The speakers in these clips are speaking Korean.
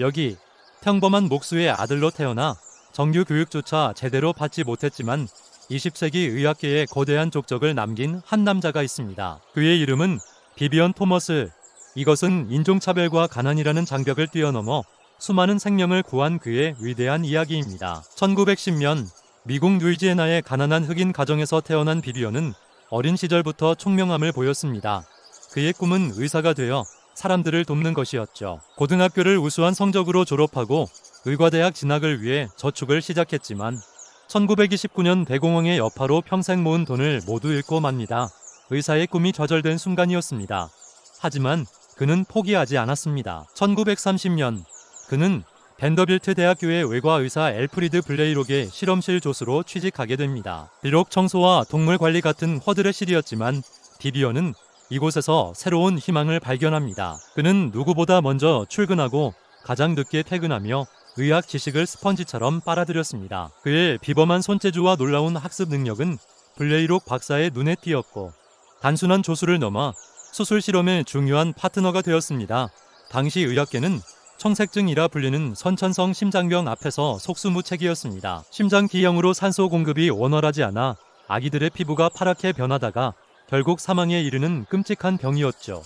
여기 평범한 목수의 아들로 태어나 정규 교육조차 제대로 받지 못했지만 20세기 의학계에 거대한 족적을 남긴 한 남자가 있습니다. 그의 이름은 비비언 토머스. 이것은 인종차별과 가난이라는 장벽을 뛰어넘어 수많은 생명을 구한 그의 위대한 이야기입니다. 1910년 미국 루이지애나의 가난한 흑인 가정에서 태어난 비비언은 어린 시절부터 총명함을 보였습니다. 그의 꿈은 의사가 되어 사람들을 돕는 것이었죠. 고등학교를 우수한 성적으로 졸업하고 의과대학 진학을 위해 저축을 시작했지만 1929년 대공황의 여파로 평생 모은 돈을 모두 잃고 맙니다. 의사의 꿈이 좌절된 순간이었습니다. 하지만 그는 포기하지 않았습니다. 1930년 그는 벤더빌트 대학교의 외과의사 엘프리드 블레이록의 실험실 조수로 취직하게 됩니다. 비록 청소와 동물 관리 같은 허들의 일이었지만 비비언은 이곳에서 새로운 희망을 발견합니다. 그는 누구보다 먼저 출근하고 가장 늦게 퇴근하며 의학 지식을 스펀지처럼 빨아들였습니다. 그의 비범한 손재주와 놀라운 학습 능력은 블레이록 박사의 눈에 띄었고 단순한 조수를 넘어 수술 실험의 중요한 파트너가 되었습니다. 당시 의학계는 청색증이라 불리는 선천성 심장병 앞에서 속수무책이었습니다. 심장 기형으로 산소 공급이 원활하지 않아 아기들의 피부가 파랗게 변하다가 결국 사망에 이르는 끔찍한 병이었죠.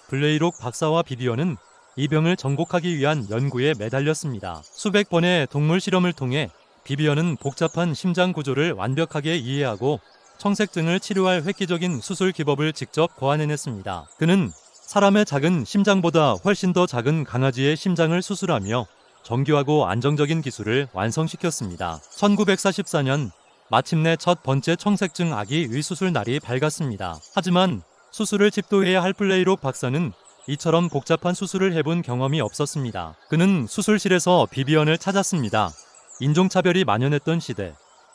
블레이록 박사와 비비언은 이 병을 정복하기 위한 연구에 매달렸습니다. 수백 번의 동물 실험을 통해 비비언은 복잡한 심장 구조를 완벽하게 이해하고 청색증을 치료할 획기적인 수술 기법을 직접 고안해냈습니다. 그는 사람의 작은 심장보다 훨씬 더 작은 강아지의 심장을 수술하며 정교하고 안정적인 기술을 완성시켰습니다. 1944년 마침내 첫 번째 청색증 아기 의수술 날이 밝았습니다. 하지만 수술을 집도해야 할 블레이록 박사는 이처럼 복잡한 수술을 해본 경험이 없었습니다. 그는 수술실에서 비비언을 찾았습니다. 인종차별이 만연했던 시대,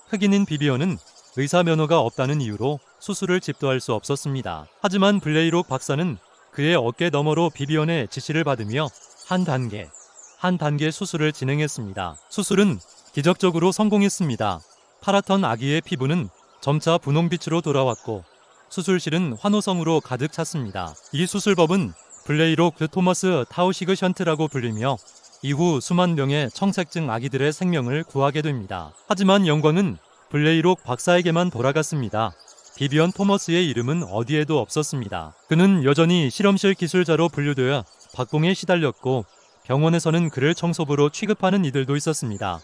흑인인 비비언은 의사 면허가 없다는 이유로 수술을 집도할 수 없었습니다. 하지만 블레이록 박사는 그의 어깨 너머로 비비언의 지시를 받으며 한 단계 수술을 진행했습니다. 수술은 기적적으로 성공했습니다. 파랗던 아기의 피부는 점차 분홍빛으로 돌아왔고 수술실은 환호성으로 가득 찼습니다. 이 수술법은 블레이록 토머스 타우시그 션트라고 불리며 이후 수만 명의 청색증 아기들의 생명을 구하게 됩니다. 하지만 영광은 블레이록 박사에게만 돌아갔습니다. 비비언 토머스의 이름은 어디에도 없었습니다. 그는 여전히 실험실 기술자로 분류되어 박봉에 시달렸고 병원에서는 그를 청소부로 취급하는 이들도 있었습니다.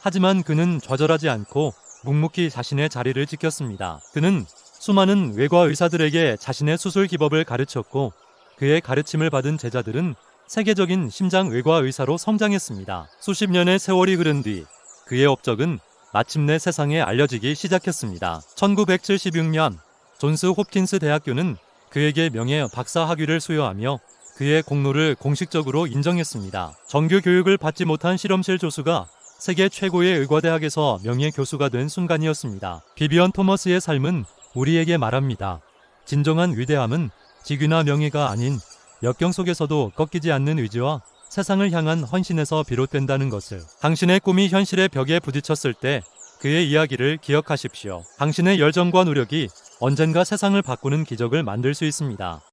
하지만 그는 좌절하지 않고 묵묵히 자신의 자리를 지켰습니다. 그는 수많은 외과 의사들에게 자신의 수술 기법을 가르쳤고 그의 가르침을 받은 제자들은 세계적인 심장 외과 의사로 성장했습니다. 수십 년의 세월이 흐른 뒤 그의 업적은 마침내 세상에 알려지기 시작했습니다. 1976년 존스 홉킨스 대학교는 그에게 명예 박사 학위를 수여하며 그의 공로를 공식적으로 인정했습니다. 정규 교육을 받지 못한 실험실 조수가 세계 최고의 의과대학에서 명예 교수가 된 순간이었습니다. 비비언 토머스의 삶은 우리에게 말합니다. 진정한 위대함은 직위나 명예가 아닌 역경 속에서도 꺾이지 않는 의지와 세상을 향한 헌신에서 비롯된다는 것을. 당신의 꿈이 현실의 벽에 부딪혔을 때 그의 이야기를 기억하십시오. 당신의 열정과 노력이 언젠가 세상을 바꾸는 기적을 만들 수 있습니다.